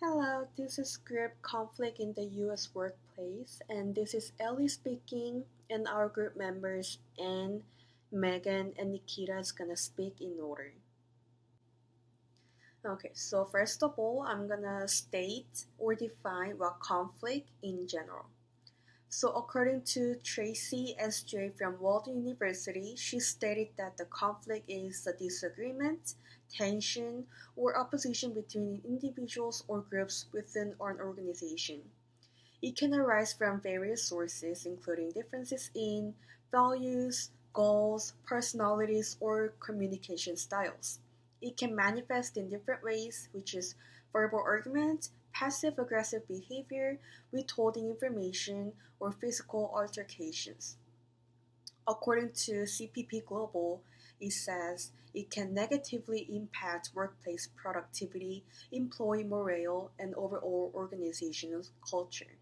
Hello, this is Group Conflict in the US Workplace, and this is Ellie speaking, and our group members Anne, Megan, and Nikita is gonna speak in order. Okay, so first of all, I'm gonna state or define what conflict in general. So, according to Tracy S.J. from Walden University, she stated that the conflict is a disagreement, tension, or opposition between individuals or groups within an organization. It can arise from various sources, including differences in values, goals, personalities, or communication styles. It can manifest in different ways, which is verbal argument, passive aggressive behavior, withholding information, or physical altercations. According to CPP Global, it says it can negatively impact workplace productivity, employee morale, and overall organizational culture.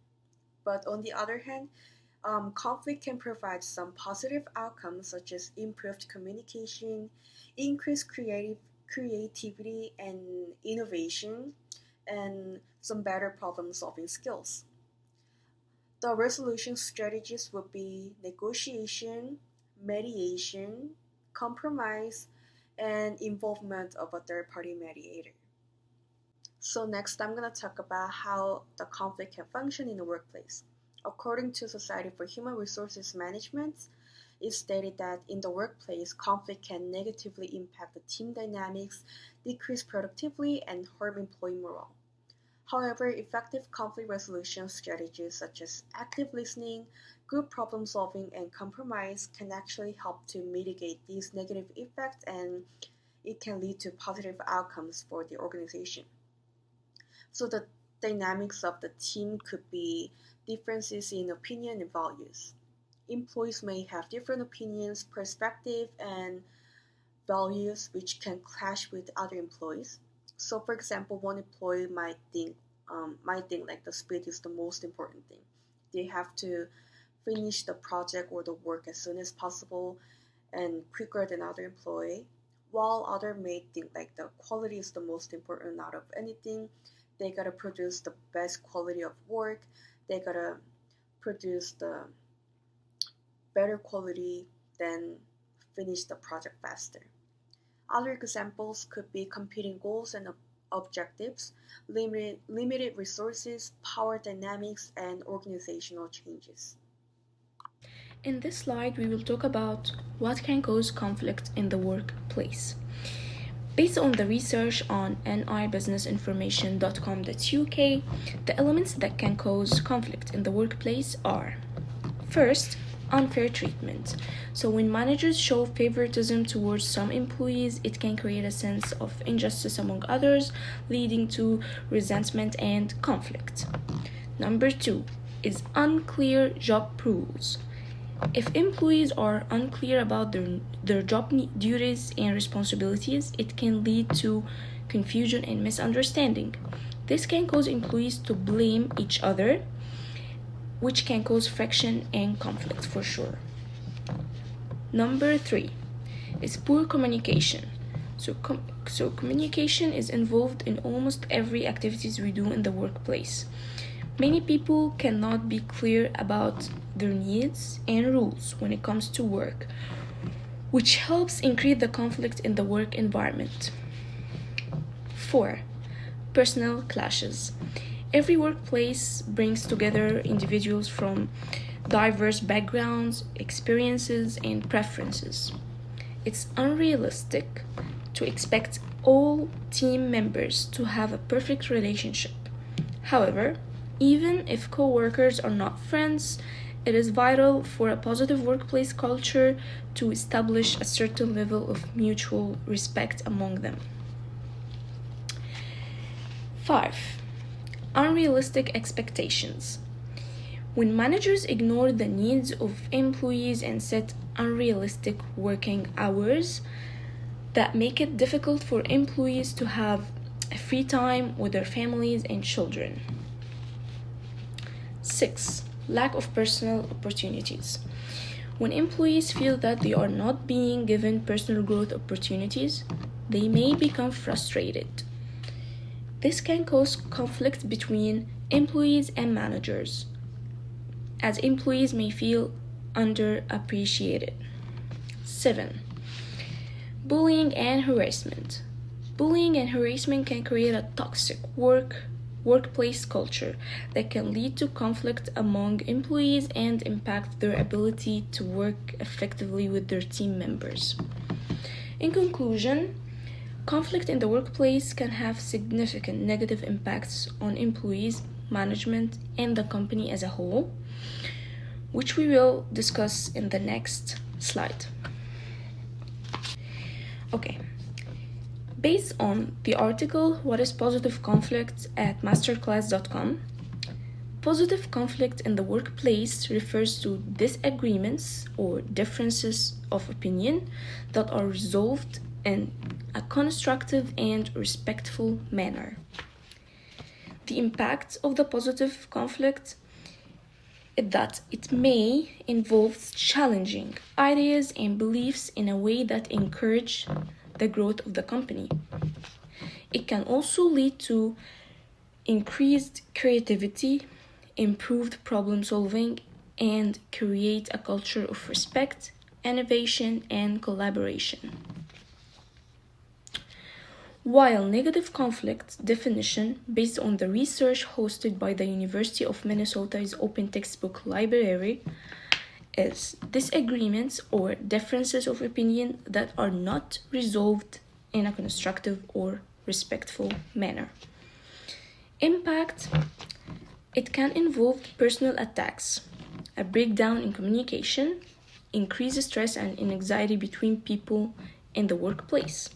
But on the other hand, conflict can provide some positive outcomes such as improved communication, increased creativity and innovation, and some better problem solving skills. The resolution strategies would be negotiation, mediation, compromise, and involvement of a third party mediator. So, next, I'm going to talk about how the conflict can function in the workplace. According to Society for Human Resources Management, it stated that in the workplace, conflict can negatively impact the team dynamics, decrease productivity, and harm employee morale. However, effective conflict resolution strategies such as active listening, group problem solving, and compromise can actually help to mitigate these negative effects, and it can lead to positive outcomes for the organization. So the dynamics of the team could be differences in opinion and values. Employees may have different opinions, perspective, and values which can clash with other employees. So, for example, one employee might think like the speed is the most important thing. They have to finish the project or the work as soon as possible and quicker than other employee, while other may think like the quality is the most important out of anything. They gotta produce the best quality of work. They gotta produce the better quality, then finish the project faster. Other examples could be competing goals and objectives, limited resources, power dynamics, and organizational changes. In this slide, we will talk about what can cause conflict in the workplace. Based on the research on nibusinessinformation.com.uk, the elements that can cause conflict in the workplace are: first, unfair treatment. So, when managers show favoritism towards some employees, it can create a sense of injustice among others, leading to resentment and conflict. Number two is unclear job rules. If employees are unclear about their job duties and responsibilities, it can lead to confusion and misunderstanding. This can cause employees to blame each other, which can cause friction and conflict for sure. Number three is poor communication. So communication is involved in almost every activities we do in the workplace. Many people cannot be clear about their needs and rules when it comes to work, which helps increase the conflict in the work environment. 4. Personal clashes. Every workplace brings together individuals from diverse backgrounds, experiences, and preferences. It's unrealistic to expect all team members to have a perfect relationship. However, even if co-workers are not friends, it is vital for a positive workplace culture to establish a certain level of mutual respect among them. 5. Unrealistic expectations. When managers ignore the needs of employees and set unrealistic working hours that make it difficult for employees to have free time with their families and children. 6. Lack of personal opportunities. When employees feel that they are not being given personal growth opportunities, they may become frustrated. This can cause conflict between employees and managers, as employees may feel underappreciated. 7. Bullying and harassment. Bullying and harassment can create a toxic workplace culture that can lead to conflict among employees and impact their ability to work effectively with their team members. In conclusion, conflict in the workplace can have significant negative impacts on employees, management, and the company as a whole, which we will discuss in the next slide. Okay, based on the article What is Positive Conflict at masterclass.com, positive conflict in the workplace refers to disagreements or differences of opinion that are resolved in a constructive and respectful manner. The impact of the positive conflict is that it may involve challenging ideas and beliefs in a way that encourage the growth of the company. It can also lead to increased creativity, improved problem solving, and create a culture of respect, innovation, and collaboration. While negative conflict definition, based on the research hosted by the University of Minnesota's Open Textbook Library, is disagreements or differences of opinion that are not resolved in a constructive or respectful manner. Impact: it can involve personal attacks, a breakdown in communication, increased stress and anxiety between people in the workplace.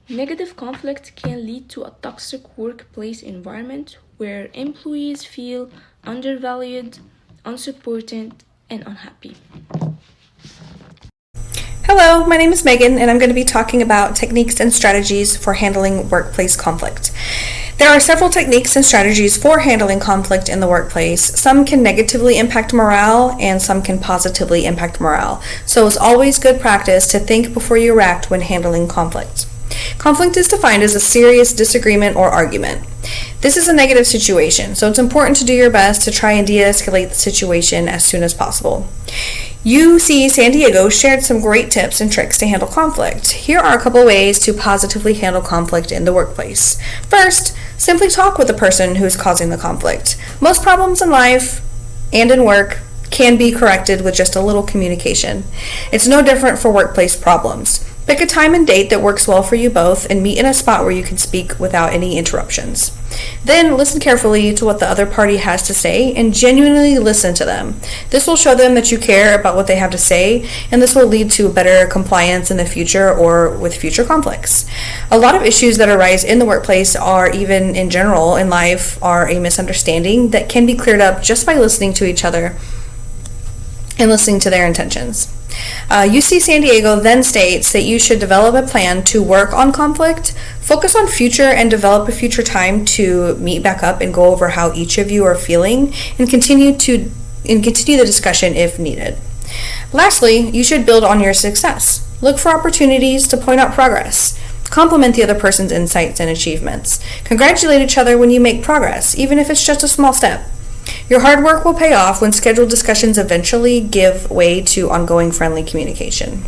Negative conflict can lead to a toxic workplace environment where employees feel undervalued, unsupported, and unhappy. Hello, my name is Megan, and I'm going to be talking about techniques and strategies for handling workplace conflict. There are several techniques and strategies for handling conflict in the workplace. Some can negatively impact morale, and some can positively impact morale. So it's always good practice to think before you react when handling conflict. Conflict is defined as a serious disagreement or argument. This is a negative situation, so it's important to do your best to try and de-escalate the situation as soon as possible. UC San Diego shared some great tips and tricks to handle conflict. Here are a couple ways to positively handle conflict in the workplace. First, simply talk with the person who is causing the conflict. Most problems in life and in work can be corrected with just a little communication. It's no different for workplace problems. Pick a time and date that works well for you both and meet in a spot where you can speak without any interruptions. Then listen carefully to what the other party has to say and genuinely listen to them. This will show them that you care about what they have to say, and this will lead to better compliance in the future or with future conflicts. A lot of issues that arise in the workplace or even in general in life are a misunderstanding that can be cleared up just by listening to each other and listening to their intentions. UC San Diego then states that you should develop a plan to work on conflict, focus on future, and develop a future time to meet back up and go over how each of you are feeling and continue the discussion if needed. Lastly, you should build on your success. Look for opportunities to point out progress. Compliment the other person's insights and achievements. Congratulate each other when you make progress, even if it's just a small step. Your hard work will pay off when scheduled discussions eventually give way to ongoing friendly communication.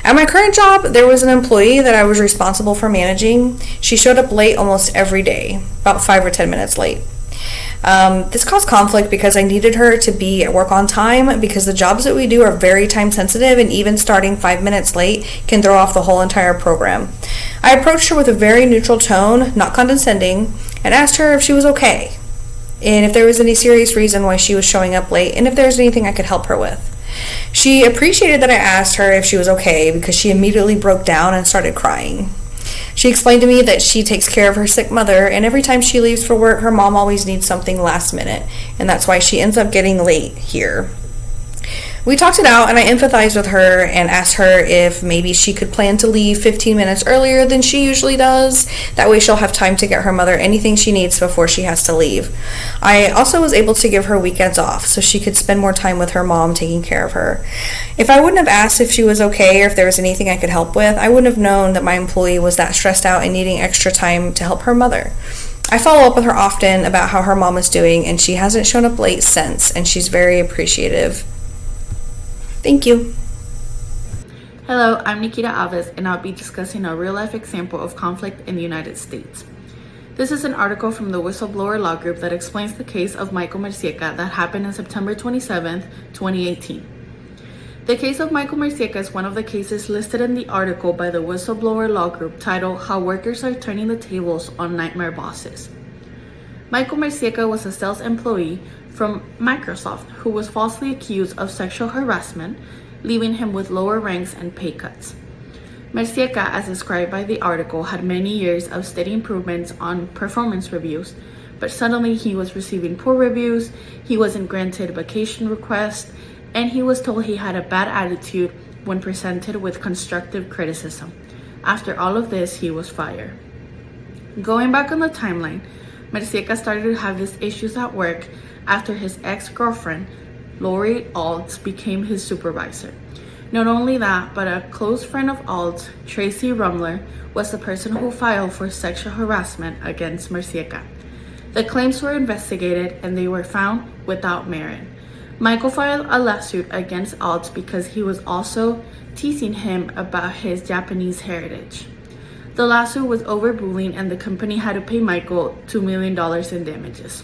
At my current job, there was an employee that I was responsible for managing. She showed up late almost every day, about 5 or 10 minutes late. This caused conflict because I needed her to be at work on time because the jobs that we do are very time sensitive, and even starting 5 minutes late can throw off the whole entire program. I approached her with a very neutral tone, not condescending, and asked her if she was okay, and if there was any serious reason why she was showing up late, and if there was anything I could help her with. She appreciated that I asked her if she was okay because she immediately broke down and started crying. She explained to me that she takes care of her sick mother, and every time she leaves for work, her mom always needs something last minute, and that's why she ends up getting late here. We talked it out, and I empathized with her and asked her if maybe she could plan to leave 15 minutes earlier than she usually does. That way she'll have time to get her mother anything she needs before she has to leave. I also was able to give her weekends off so she could spend more time with her mom taking care of her. If I wouldn't have asked if she was okay or if there was anything I could help with, I wouldn't have known that my employee was that stressed out and needing extra time to help her mother. I follow up with her often about how her mom is doing, and she hasn't shown up late since, and she's very appreciative. Thank you. Hello, I'm Nikita Alves, and I'll be discussing a real-life example of conflict in the United States. This is an article from the Whistleblower Law Group that explains the case of Michael Mercieca that happened on September 27, 2018. The case of Michael Mercieca is one of the cases listed in the article by the Whistleblower Law Group titled How Workers Are Turning the Tables on Nightmare Bosses. Michael Mercieca was a sales employee from Microsoft who was falsely accused of sexual harassment, leaving him with lower ranks and pay cuts. Mercieca, as described by the article, had many years of steady improvements on performance reviews, but suddenly he was receiving poor reviews, he wasn't granted vacation requests, and he was told he had a bad attitude when presented with constructive criticism. After all of this, he was fired. Going back on the timeline, Mercieca started to have these issues at work after his ex-girlfriend, Lori Alts, became his supervisor. Not only that, but a close friend of Alts, Tracy Rumler, was the person who filed for sexual harassment against Mercieca. The claims were investigated and they were found without merit. Michael filed a lawsuit against Alts because he was also teasing him about his Japanese heritage. The lawsuit was over bullying and the company had to pay Michael $2 million in damages.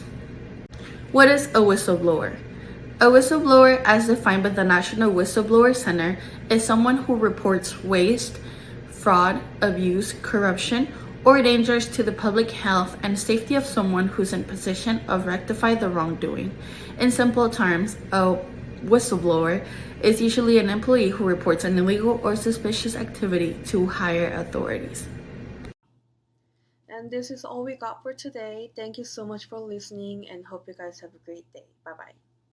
What is a whistleblower? A whistleblower, as defined by the National Whistleblower Center, is someone who reports waste, fraud, abuse, corruption, or dangers to the public health and safety of someone who's in position of rectify the wrongdoing. In simple terms, a whistleblower is usually an employee who reports an illegal or suspicious activity to higher authorities. And this is all we got for today. Thank you so much for listening and hope you guys have a great day. Bye bye.